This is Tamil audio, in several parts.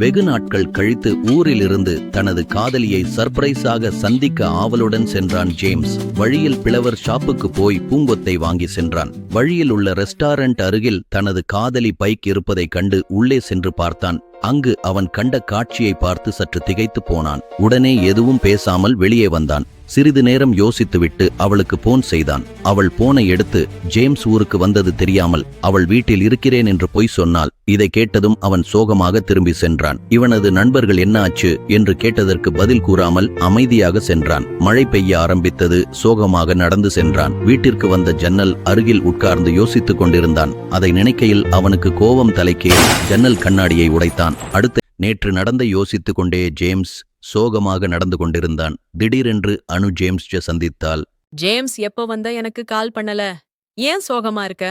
வெகு நாட்கள் கழித்து ஊரிலிருந்து தனது காதலியை சர்ப்ரைஸாக சந்திக்க ஆவலுடன் சென்றான் ஜேம்ஸ். வழியில் பிளவர் ஷாப்புக்கு போய் பூங்கொத்தை வாங்கி சென்றான். வழியில் உள்ள ரெஸ்டாரண்ட் அருகில் தனது காதலி பைக் இருப்பதைக் கண்டு உள்ளே சென்று பார்த்தான். அங்கு அவன் கண்ட காட்சியை பார்த்து சற்று திகைத்து போனான். உடனே எதுவும் பேசாமல் வெளியே வந்தான். சிறிது நேரம் யோசித்துவிட்டு அவளுக்கு போன் செய்தான். அவள் போனை எடுத்து ஜேம்ஸ் ஊருக்கு வந்தது தெரியாமல் அவள் வீட்டில் இருக்கிறேன் என்று பொய் சொன்னாள். இதை கேட்டதும் அவன் சோகமாக திரும்பி சென்றான். இவனது நண்பர்கள் என்ன ஆச்சு என்று கேட்டதற்கு பதில் கூறாமல் அமைதியாக சென்றான். மழை பெய்ய ஆரம்பித்தது. சோகமாக நடந்து சென்றான். வீட்டிற்கு வந்த ஜன்னல் அருகில் உட்கார்ந்து யோசித்துக் கொண்டிருந்தான். அதை நினைக்கையில் அவனுக்கு கோபம் தலைக்கேறி ஜன்னல் கண்ணாடியை உடைத்தான். அடுத்து நேற்று நடந்த யோசித்துக் கொண்டே ஜேம்ஸ் சோகமாக நடந்து கொண்டிருந்தான். திடீரென்று அனு ஜேம்ஸ் சந்தித்தாள். ஜேம்ஸ், எப்போ வந்த? எனக்கு கால் பண்ணல. ஏன் சோகமா இருக்க?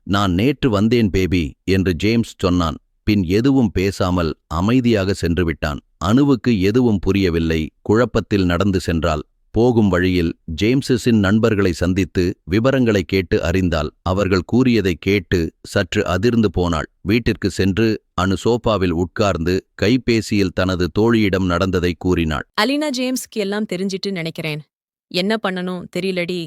நான் நேற்று வந்தேன் பேபி என்று ஜேம்ஸ் சொன்னான். பின் எதுவும் பேசாமல் அமைதியாக சென்று விட்டான். அனுவுக்கு எதுவும் புரியவில்லை. குழப்பத்தில் நடந்து சென்றாள். போகும் வழியில் ஜேம்ஸின் நண்பர்களை சந்தித்து விவரங்களை கேட்டு அறிந்தாள். அவர்கள் கூறியதை கேட்டு சற்று அதிர்ந்து போனாள். வீட்டிற்கு சென்று அனு சோபாவில் உட்கார்ந்து கைபேசியில் தனது தோழியிடம் நடந்ததை கூறினாள். அலினா, ஜேம்ஸ்க்கு எல்லாம் தெரிஞ்சிட்டு நினைக்கிறேன். என்ன பண்ணணும் தெரியலடி.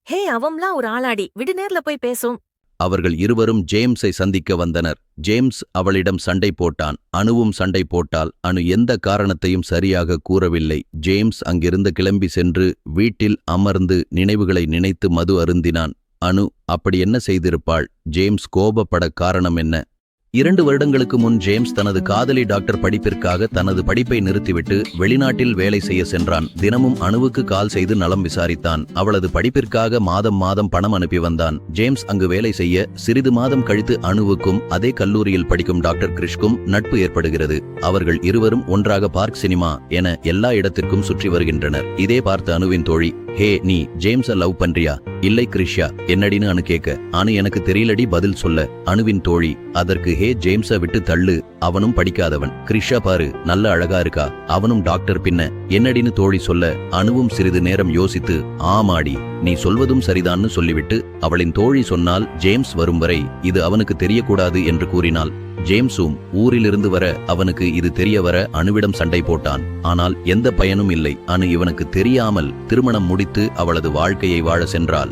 ஹே, அவம்லாம் ஒரு ஆளாடி. விடு, நேர்ல போய் பேசும். அவர்கள் இருவரும் ஜேம்ஸை சந்திக்க வந்தனர். ஜேம்ஸ் அவளிடம் சண்டை போட்டான். அனுவும் சண்டை போட்டாள். அனு எந்த காரணத்தையும் சரியாக கூறவில்லை. ஜேம்ஸ் அங்கிருந்து கிளம்பி சென்று வீட்டில் அமர்ந்து நினைவுகளை நினைத்து மது அருந்தினான். அனு அப்படி என்ன செய்திருப்பாள்? ஜேம்ஸ் கோபப்பட காரணம் என்ன? 2 வருடங்களுக்கு முன் ஜேம்ஸ் தனது காதலி டாக்டர் படிப்பிற்காக தனது படிப்பை நிறுத்திவிட்டு வெளிநாட்டில் வேலை செய்ய சென்றான். தினமும் அனுவுக்கு கால் செய்து நலம் விசாரித்தான். அவளது படிப்பிற்காக மாதம் மாதம் பணம் அனுப்பி வந்தான். ஜேம்ஸ் அங்கு வேலை செய்ய சிறிது மாதம் கழித்து அனுவுக்கும் அதே கல்லூரியில் படிக்கும் டாக்டர் கிறிஷ்க்கும் நட்பு ஏற்படுகிறது. அவர்கள் இருவரும் ஒன்றாக பார்க், சினிமா என எல்லா இடத்திற்கும் சுற்றி வருகின்றனர். இதே பார்த்த அனுவின் தோழி, ஹே, நீ ஜேம்ஸ லவ் பண்றியா? இல்லை கிரிஷா, என்னடின்னு அனு கேட்க, அனு எனக்கு தெரியலடி பதில் சொல்ல. அனுவின் தோழி, அதற்கு ஹே, ஜேம்ஸ விட்டு தள்ளு, அவனும் படிக்காதவன். கிரிஷா பாரு, நல்ல அழகா இருக்கா, அவனும் டாக்டர். பின்ன என்னடின்னு தோழி சொல்ல, அனுவும் சிறிது நேரம் யோசித்து, ஆமாடி, நீ சொல்வதும் சரிதான்னு சொல்லிவிட்டு அவளின் தோழி சொன்னால் ஜேம்ஸ் வரும் வரை இது அவனுக்கு தெரியக்கூடாது என்று கூறினாள். ஜேம்ஸும் ஊரிலிருந்து வர அவனுக்கு இது தெரிய வர அனுவிடம் சண்டை போட்டான். ஆனால் எந்த பயனும் இல்லை. அனு இவனுக்கு தெரியாமல் திருமணம் முடித்து அவளது வாழ்க்கையை வாழ சென்றாள்.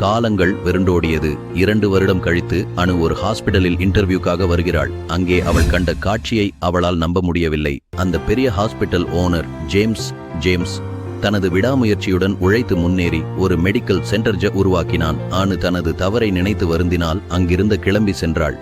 காலங்கள் வெருண்டோடியது. 2 வருடம் கழித்து அனு ஒரு ஹாஸ்பிடலில் இன்டர்வியூக்காக வருகிறாள். அங்கே அவள் கண்ட காட்சியை அவளால் நம்ப முடியவில்லை. அந்த பெரிய ஹாஸ்பிட்டல் ஓனர் ஜேம்ஸ் தனது விடாமுயற்சியுடன் உழைத்து முன்னேறி ஒரு மெடிக்கல் சென்டர் உருவாக்கினான். அனு தனது தவறை நினைத்து வருந்தினால் அங்கிருந்து கிளம்பி சென்றாள்.